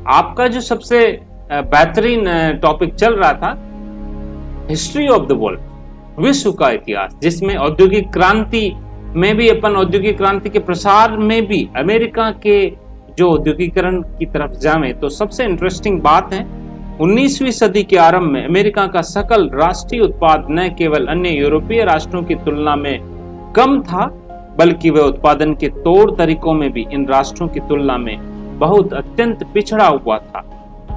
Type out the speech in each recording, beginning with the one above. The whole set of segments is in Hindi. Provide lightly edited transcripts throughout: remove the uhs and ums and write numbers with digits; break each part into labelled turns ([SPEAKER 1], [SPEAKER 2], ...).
[SPEAKER 1] आपका जो सबसे बेहतरीन टॉपिक चल रहा था हिस्ट्री ऑफ द वर्ल्ड, विश्व का इतिहास, जिसमें औद्योगिक क्रांति में भी अपन औद्योगिक क्रांति के प्रसार में भी अमेरिका के जो औद्योगिकरण की तरफ जावे तो सबसे इंटरेस्टिंग बात है 19वीं सदी के आरंभ में अमेरिका का सकल राष्ट्रीय उत्पाद न केवल अन्य यूरोपीय राष्ट्रों की तुलना में कम था बल्कि वह उत्पादन के तौर तरीकों में भी इन राष्ट्रों की तुलना में बहुत अत्यंत पिछड़ा हुआ था।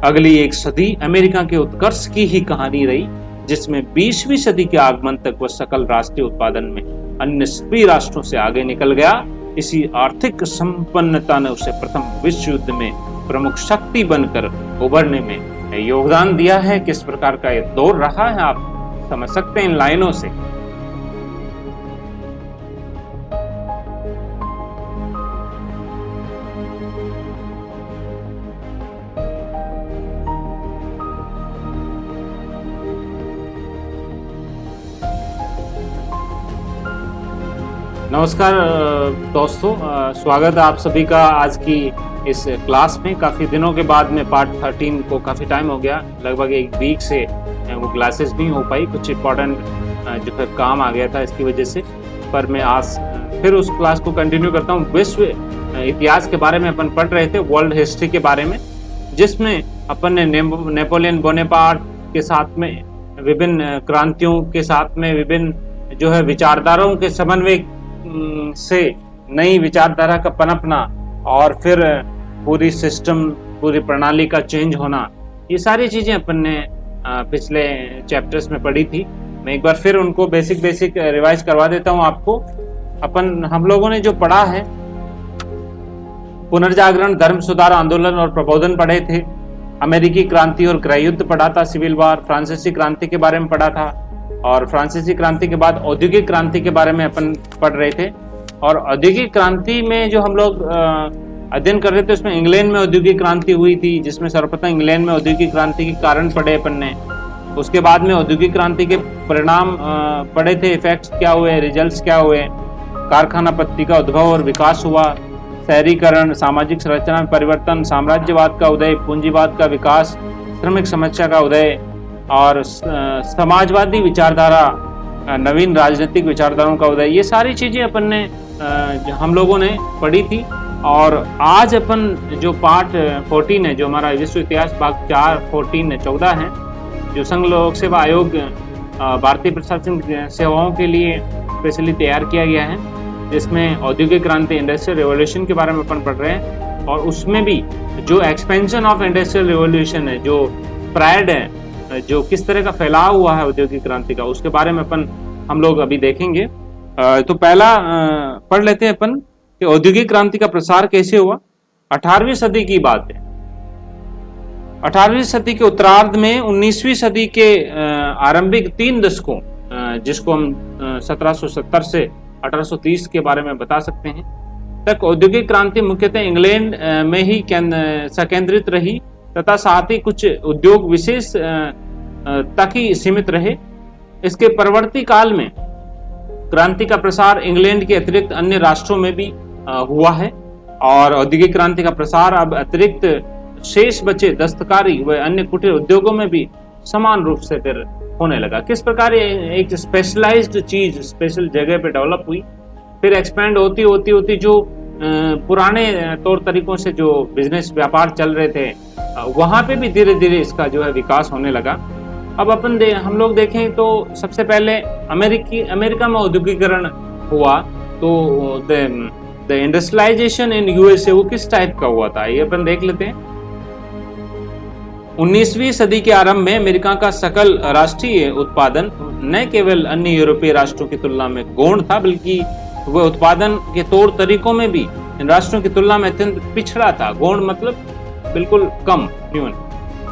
[SPEAKER 1] अगली एक सदी अमेरिका के उत्कर्ष की ही कहानी रही, जिसमें 20वीं सदी के आगमन तक वह सकल राष्ट्रीय उत्पादन में अन्य सभी राष्ट्रों से आगे निकल गया। इसी आर्थिक संपन्नता ने उसे प्रथम विश्व युद्ध में प्रमुख शक्ति बनकर उभरने में योगदान दिया है। किस प्रकार का यह दौर रहा है आप समझ सकते हैं इन लाइनों से। नमस्कार दोस्तों, स्वागत है आप सभी का आज की इस क्लास में। काफ़ी दिनों के बाद में पार्ट 13 को काफ़ी टाइम हो गया, लगभग एक वीक से वो क्लासेस नहीं हो पाई, कुछ इम्पोर्टेंट जो है काम आ गया था इसकी वजह से। पर मैं आज फिर उस क्लास को कंटिन्यू करता हूँ। विश्व इतिहास के बारे में अपन पढ़ रहे थे, वर्ल्ड हिस्ट्री के बारे में, जिसमें अपन ने नेपोलियन बोनापार्ट के साथ में विभिन्न क्रांतियों के साथ में विभिन्न जो है विचारधाराओं के समन्वय से नई विचारधारा का पनपना और फिर पूरी सिस्टम, पूरी प्रणाली का चेंज होना, ये सारी चीजें अपन ने पिछले चैप्टर्स में पढ़ी थी। मैं एक बार फिर उनको बेसिक रिवाइज करवा देता हूं आपको। हम लोगों ने जो पढ़ा है, पुनर्जागरण, धर्म सुधार आंदोलन और प्रबोधन पढ़े थे, अमेरिकी क्रांति और गृह युद्ध पढ़ा था, सिविल वॉर, फ्रांसीसी क्रांति के बारे में पढ़ा था, और फ्रांसीसी क्रांति के बाद औद्योगिक क्रांति के बारे में अपन पढ़ रहे थे। और औद्योगिक क्रांति में जो हम लोग अध्ययन कर रहे थे उसमें इंग्लैंड में औद्योगिक क्रांति हुई थी, जिसमें सर्वप्रथम इंग्लैंड में औद्योगिक क्रांति के कारण पढ़े अपन ने। उसके बाद में औद्योगिक क्रांति के परिणाम पढ़े थे, इफेक्ट्स क्या हुए, रिजल्ट्स क्या हुए, कारखाना पद्धति का उद्भव और विकास हुआ, शहरीकरण, सामाजिक संरचना में परिवर्तन, साम्राज्यवाद का उदय, पूंजीवाद का विकास, श्रमिक समस्या का उदय और समाजवादी विचारधारा, नवीन राजनीतिक विचारधाराओं का उदय, ये सारी चीजें अपन ने हम लोगों ने पढ़ी थी। और आज अपन जो पार्ट 14 है, जो हमारा विश्व इतिहास भाग 14 है, जो संघ लोक सेवा आयोग भारतीय प्रशासनिक सेवाओं के लिए स्पेशली तैयार किया गया है, जिसमें औद्योगिक क्रांति, इंडस्ट्रियल रेवोल्यूशन के बारे में अपन पढ़ रहे हैं। और उसमें भी जो एक्सपेंशन ऑफ इंडस्ट्रियल रेवोल्यूशन है, जो स्प्रेड है, जो किस तरह का फैलाव हुआ है औद्योगिक क्रांति का, उसके बारे में हम लोग अभी देखेंगे। तो पहला पढ़ लेते हैं अपन कि औद्योगिक क्रांति का प्रसार कैसे हुआ। 18वीं सदी की बात है। 18वीं सदी के उत्तरार्ध में 19वीं सदी के आरंभिक 3 दशकों, जिसको हम 1770 से 1830 के बारे में बता सकते हैं, तक औद्योगिक क्रांति मुख्यतः इंग्लैंड में ही संकेंद्रित रही तथा साथ ही कुछ उद्योग विशेष तक ही सीमित रहे। इसके परवर्ती काल में क्रांति का प्रसार इंग्लैंड के अतिरिक्त अन्य राष्ट्रों में भी हुआ है और औद्योगिक क्रांति का प्रसार अब अतिरिक्त शेष बचे दस्तकारी व अन्य कुटीर उद्योगों में भी समान रूप से फिर होने लगा। किस प्रकार एक स्पेशलाइज्ड चीज स्पेशल जगह पे डेवलप हुई, फिर एक्सपेंड होती जो पुराने तौर तरीकों से जो बिजनेस व्यापार चल रहे थे वहां पे भी धीरे धीरे इसका जो है विकास होने लगा। अब हम लोग देखें तो सबसे पहले अमेरिका में औद्योगिकरण हुआ, तो द इंडस्ट्रियलाइजेशन इन यूएसए वो किस टाइप का हुआ था, ये अपन देख लेते हैं। 19वीं सदी के आरंभ में अमेरिका का सकल राष्ट्रीय उत्पादन न केवल अन्य यूरोपीय राष्ट्रों की तुलना में गौण था, बल्कि वह उत्पादन के तौर तरीकों में भी इन राष्ट्रों की तुलना में अत्यंत पिछड़ा था। गौण मतलब बिल्कुल कम, न्यून।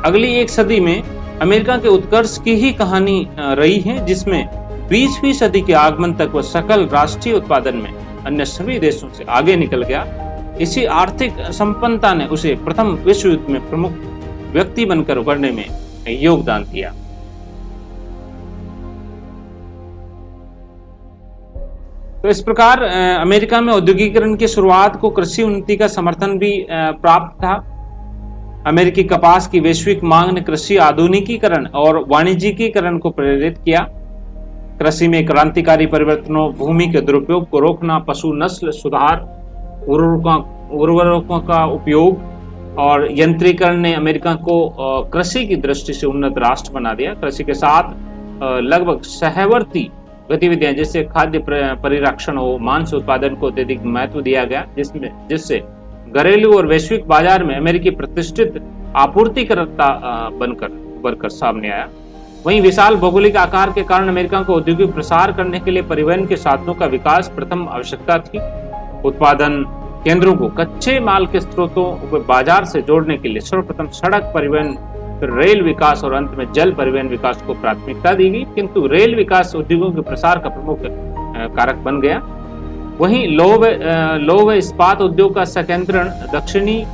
[SPEAKER 1] अगली एक सदी में अमेरिका के उत्कर्ष की ही कहानी रही है, जिसमें 20वीं सदी के आगमन तक वह सकल राष्ट्रीय उत्पादन में अन्य सभी देशों से आगे निकल गया। इसी आर्थिक संपन्नता ने उसे प्रथम विश्व युद्ध में प्रमुख व्यक्ति बनकर उभरने में योगदान दिया। तो इस प्रकार अमेरिका में औद्योगिकरण की शुरुआत को कृषि उन्नति का समर्थन भी प्राप्त था। अमेरिकी कपास की वैश्विक मांग ने कृषि आधुनिकीकरण और वाणिज्यिकीकरण को प्रेरित किया। कृषि में क्रांतिकारी परिवर्तनों, भूमि के दुरुपयोग को रोकना, पशु नस्ल सुधार, उर्वरकों का उपयोग और यंत्रीकरण ने अमेरिका को कृषि की दृष्टि से उन्नत राष्ट्र बना दिया। कृषि के साथ लगभग सहवर्ती गतिविधियां जैसे खाद्य परिरक्षण हो, मांस उत्पादन को अत्यधिक महत्व दिया गया, जिससे घरेलू और वैश्विक बाजार में अमेरिकी प्रतिष्ठित आपूर्तिकर्ता बनकर सामने आया। वहीं विशाल भौगोलिक आकार के कारण अमेरिका को औद्योगिक प्रसार करने के लिए परिवहन के साधनों का विकास प्रथम आवश्यकता थी। उत्पादन केंद्रों को कच्चे माल के स्रोतों को बाजार से जोड़ने के लिए सर्वप्रथम सड़क परिवहन, फिर रेल विकास और अंत में जल परिवहन विकास को प्राथमिकता दी गई, किंतु रेल विकास उद्योगों के प्रसार का प्रमुख कारक बन गया। वहीं लौह व इस्पात उद्योग का संकेंद्रण दक्षिणी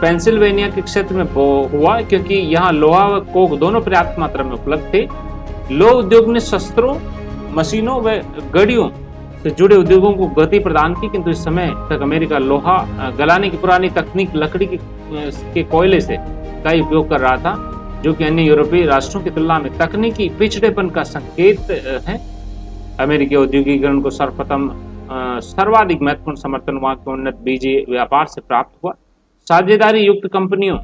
[SPEAKER 1] पेंसिल्वेनिया के क्षेत्र में हुआ, क्योंकि यहाँ लोहा व कोक दोनों पर्याप्त मात्रा में उपलब्ध थे। लौह उद्योग ने शस्त्रों, मशीनों व गड़ियों से जुड़े उद्योगों को गति प्रदान की, किंतु इस समय तक अमेरिका लोहा गलाने की पुरानी तकनीक लकड़ी के कोयले से का उपयोग कर रहा था, जो कि अन्य यूरोपीय राष्ट्रों की तुलना में तकनीकी पिछड़ेपन का संकेत है। अमेरिकी औद्योगिकीकरण को सर्वाधिक महत्वपूर्ण समर्थन वहां के उन्नत बीजीय व्यापार से प्राप्त हुआ। साझेदारी युक्त कंपनियों,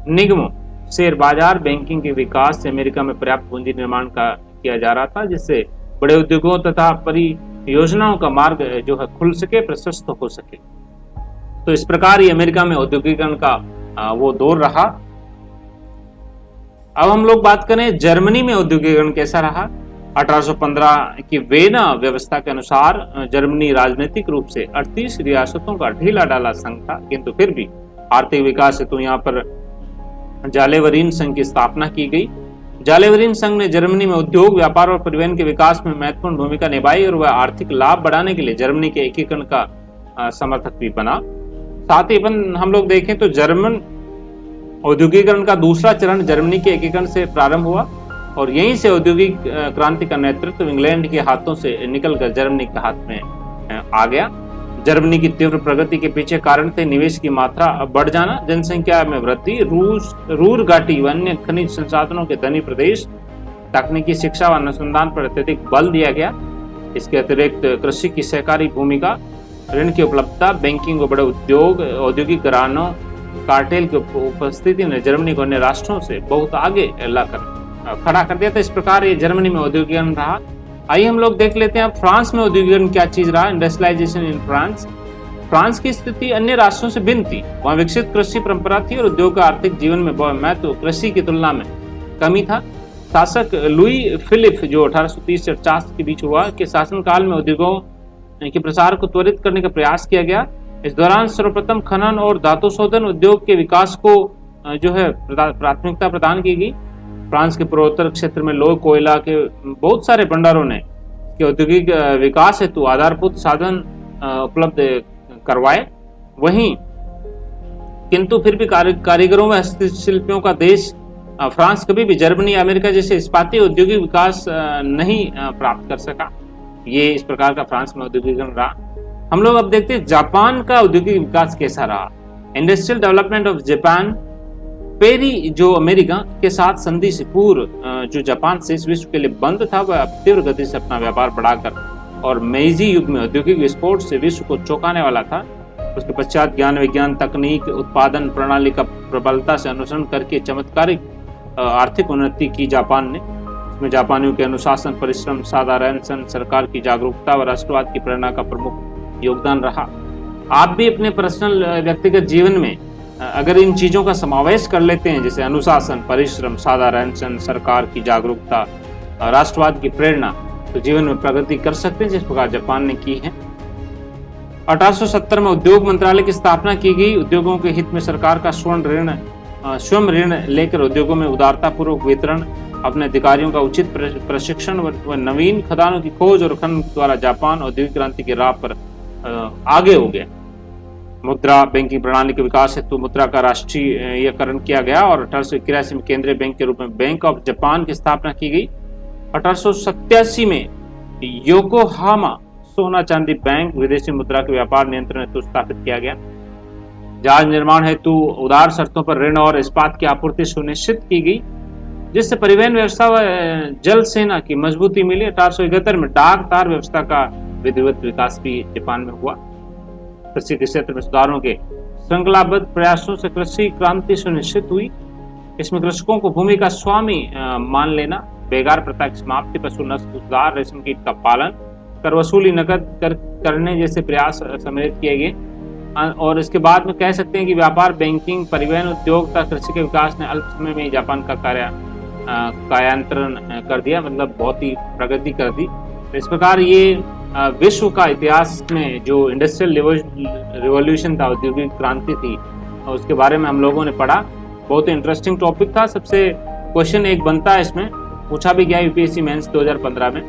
[SPEAKER 1] निगमों, शेयर बाजार, बैंकिंग के विकास से अमेरिका में पर्याप्त पूंजी निर्माण किया जा रहा था, जिससे बड़े उद्योगों तथा परियोजनाओं का मार्ग जो है खुल सके, प्रशस्त हो सके। तो इस प्रकार ही अमेरिका में औद्योगिकीकरण का वो दौर रहा। अब हम लोग बात करें जर्मनी में औद्योगिकीकरण कैसा रहा। 1815 की वेना व्यवस्था के अनुसार जर्मनी राजनीतिक रूप से 38 रियासतों का ढीला डाला संघ था, किंतु फिर भी आर्थिक विकास हेतु यहाँ पर जालेवरीन संघ की स्थापना की गई। जालेवरीन संघ ने जर्मनी में उद्योग, व्यापार और परिवहन के विकास में महत्वपूर्ण भूमिका निभाई और वह आर्थिक लाभ बढ़ाने के लिए जर्मनी के एकीकरण का समर्थक भी बना। साथ ही हम लोग देखें तो जर्मन औद्योगिकीकरण का दूसरा चरण जर्मनी के एकीकरण से प्रारंभ हुआ और यहीं से औद्योगिक क्रांति का नेतृत्व इंग्लैंड के हाथों से निकलकर जर्मनी के हाथ में आ गया। जर्मनी की तीव्र प्रगति के पीछे कारण थे निवेश की मात्रा बढ़ जाना, जनसंख्या में वृद्धि, रूर घाटी व अन्य खनिज संसाधनों के धनी प्रदेश, तकनीकी शिक्षा व अनुसंधान पर अत्यधिक बल दिया गया। इसके अतिरिक्त कृषि की सहकारी भूमिका, ऋण की उपलब्धता, बैंकिंग व बड़े उद्योग, औद्योगिक घरानों, कार्टेल की उपस्थिति ने जर्मनी को अन्य राष्ट्रों से बहुत आगे लाकर खड़ा कर दिया था। इस प्रकार ये जर्मनी में औद्योगिकीकरण रहा। आइए हम लोग देख लेते हैं अब फ्रांस में औद्योगिकीकरण क्या चीज रहा। Industrialisation in France. फ्रांस की स्थिति अन्य राष्ट्रों से भिन्न थी। वहां विकसित कृषि परंपरा थी और उद्योग का आर्थिक जीवन में महत्व कृषि की तुलना में कमी था। शासक लुई फिलिप जो 1830 से 50 के बीच हुआ के शासनकाल में उद्योगों के प्रसार को त्वरित करने का प्रयास किया गया। इस दौरान सर्वप्रथम खनन और धातु शोधन उद्योग के विकास को जो है प्राथमिकता प्रदान की गई। फ्रांस के पूर्वोत्तर क्षेत्र में लोह, कोयला के बहुत सारे भंडारों ने औद्योगिक विकास हेतु आधारभूत साधन उपलब्ध करवाए। वहीं किंतु फिर भी कारीगरों व हस्तशिल्पियों का देश फ्रांस कभी भी जर्मनी, अमेरिका जैसे इस्पाती औद्योगिक विकास नहीं प्राप्त कर सका। ये इस प्रकार का फ्रांस में औद्योगिकीकरण रहा। हम लोग अब देखते हैं जापान का औद्योगिक विकास कैसा रहा। Industrial development of Japan. Perry जो अमेरिका के साथ संधि से पूर्व जो जापान से इस विश्व के लिए बंद था, वह अब तीव्र गति से अपना व्यापार बढ़ाकर और मेइजी युग में औद्योगिक विस्फोट से विश्व को चौंकाने वाला था। उसके पश्चात ज्ञान, विज्ञान, तकनीक, उत्पादन प्रणाली का प्रबलता से अनुसरण करके चमत्कारिक आर्थिक उन्नति की जापान ने। इसमें जापानियों के अनुशासन, परिश्रम, सादा रहन-सहन, सरकार की जागरूकता व राष्ट्रवाद की प्रेरणा का प्रमुख योगदान रहा। आप भी अपने पर्सनल व्यक्तिगत जीवन में अगर इन चीजों का समावेश कर लेते हैं, जैसे अनुशासन, परिश्रम, सादा रहन-सहन, सरकार की जागरूकता, राष्ट्रवाद की प्रेरणा, तो जीवन में प्रगति कर सकते हैं, जिस प्रकार जापान ने की है। 1870 में उद्योग मंत्रालय की स्थापना की गई। उद्योगों के हित में सरकार का स्वयं ऋण लेकर उद्योगों में उदारतापूर्वक वितरण, अपने अधिकारियों का उचित प्रशिक्षण व नवीन खदानों की खोज और खनन द्वारा जापान औद्योगिक क्रांति की राह पर आगे हो गया। मुद्रा बैंकिंग प्रणाली के विकास हेतु मुद्रा का राष्ट्रीयकरण किया गया और 1881 में केंद्रीय बैंक के रूप में बैंक ऑफ जापान की स्थापना की गई। 1887 में योकोहामा सोना चांदी बैंक विदेशी मुद्रा के व्यापार नियंत्रण हेतु स्थापित किया गया। जहाज निर्माण हेतु उदार शर्तों पर ऋण और इस्पात की आपूर्ति सुनिश्चित की गई, जिससे परिवहन व्यवस्था व जल सेना की मजबूती मिली। 1871 में डाक तार व्यवस्था का विधिवत विकास भी जापान में हुआ। कृषि के क्षेत्र में सुधारों के श्रृंखलाबद्ध प्रयासों से कृषि क्रांति सुनिश्चित हुई। इसमें कृषकों को भूमि का स्वामी मान लेना, बेगार प्रथा की समाप्ति, पशु नस्ल सुधार, रेशम कीट का पालन, कर वसूली, नकद करने जैसे प्रयास सम्मिलित किए गए। और इसके बाद में कह सकते हैं कि व्यापार, बैंकिंग, परिवहन, उद्योग तथा कृषि के विकास ने अल्प समय में जापान का कायांतरण कर दिया, मतलब बहुत ही प्रगति कर दी। इस प्रकार ये विश्व का इतिहास में जो इंडस्ट्रियल रिवॉल्यूशन था, औद्योगिक क्रांति थी, उसके बारे में हम लोगों ने पढ़ा। बहुत ही इंटरेस्टिंग टॉपिक था। सबसे क्वेश्चन एक बनता है, इसमें पूछा भी गया यूपीएससी मेंस 2015 में,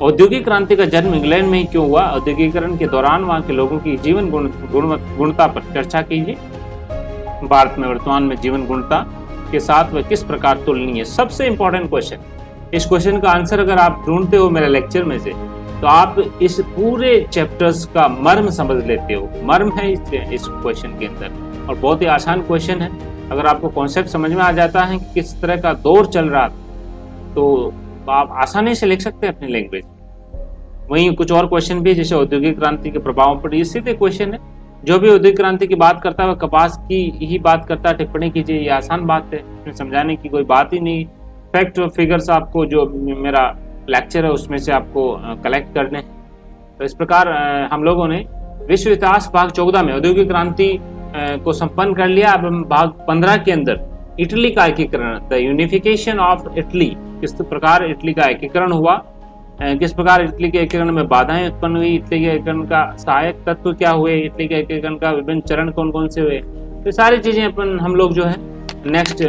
[SPEAKER 1] औद्योगिक क्रांति का जन्म इंग्लैंड में ही क्यों हुआ? औद्योगिकरण के दौरान वहां के लोगों की जीवन गुणता पर चर्चा कीजिए। भारत में वर्तमान में जीवन गुणता के साथ वह किस प्रकार तुलनीय है? सबसे इंपॉर्टेंट क्वेश्चन। इस क्वेश्चन का आंसर अगर आप ढूंढते हो मेरे लेक्चर में से, तो आप इस पूरे चैप्टर्स का मर्म समझ लेते हो। मर्म है इस क्वेश्चन के अंदर, और बहुत ही आसान क्वेश्चन है। अगर आपको कॉन्सेप्ट समझ में आ जाता है कि किस तरह का दौर चल रहा, तो आप आसानी से लिख सकते हैं अपनी लैंग्वेज। वहीं कुछ और क्वेश्चन भी, जैसे औद्योगिक क्रांति के प्रभाव पर, ये सीधे क्वेश्चन है। जो भी औद्योगिक क्रांति की बात करता है वह कपास की ही बात करता है। टिप्पणी कीजिए, ये आसान बात है, इसमें समझाने की कोई बात ही नहीं। फैक्ट और फिगर्स आपको जो मेरा लेक्चर है उसमें से आपको कलेक्ट करने हैं। तो इस प्रकार हम लोगों ने विश्व इतिहास भाग 14 में औद्योगिक क्रांति को संपन्न कर लिया। अब हम भाग 15 के अंदर इटली का एकीकरण, द यूनिफिकेशन ऑफ इटली, किस प्रकार इटली का एकीकरण हुआ, किस प्रकार इटली के एकीकरण में बाधाएं उत्पन्न हुई, इटली के एकीकरण का सहायक तत्व क्या हुए, इटली के एकीकरण का विभिन्न चरण कौन कौन से हुए, तो सारी चीजें अपन हम लोग जो है नेक्स्ट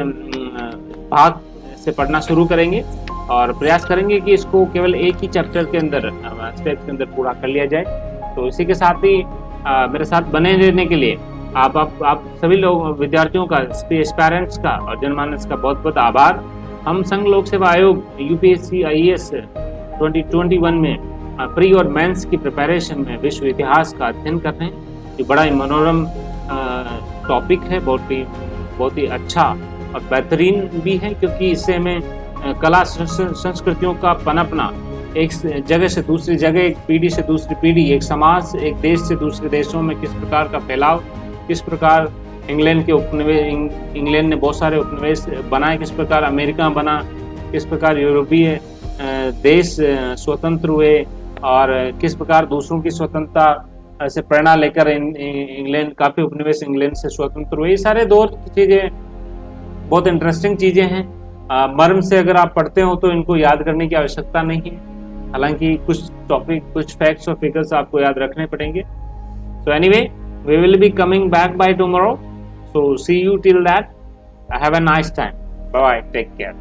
[SPEAKER 1] भाग से पढ़ना शुरू करेंगे और प्रयास करेंगे कि इसको केवल एक ही चैप्टर के अंदर, स्टेप के अंदर पूरा कर लिया जाए। तो इसी के साथ ही मेरे साथ बने रहने के लिए आप सभी लोग विद्यार्थियों का, पेरेंट्स का और जनमानस का बहुत बहुत आभार। हम संघ लोक सेवा आयोग यूपीएससी IAS 2021 में प्री और मेंस की प्रिपरेशन में विश्व इतिहास का अध्ययन कर रहे हैं। ये बड़ा ही मनोरम टॉपिक है, बहुत ही अच्छा और बेहतरीन भी है, क्योंकि इससे हमें कला संस्कृतियों का पनपना, एक जगह से दूसरी जगह, एक पीढ़ी से दूसरी पीढ़ी, एक समाज, एक देश से दूसरे देशों में किस प्रकार का फैलाव, किस प्रकार इंग्लैंड ने बहुत सारे उपनिवेश बनाए, किस प्रकार अमेरिका बना, किस प्रकार यूरोपीय देश स्वतंत्र हुए और किस प्रकार दूसरों की स्वतंत्रता से प्रेरणा लेकर इंग्लैंड, काफी उपनिवेश इंग्लैंड से स्वतंत्र हुए। ये सारे दौर की चीजें बहुत इंटरेस्टिंग चीजें हैं। मर्म से अगर आप पढ़ते हो तो इनको याद करने की आवश्यकता नहीं है, हालांकि कुछ टॉपिक, कुछ फैक्ट्स और फिगर्स आपको याद रखने पड़ेंगे। So anyway, we will be coming back by tomorrow, so see you till that. Have a nice time. Bye bye, take care.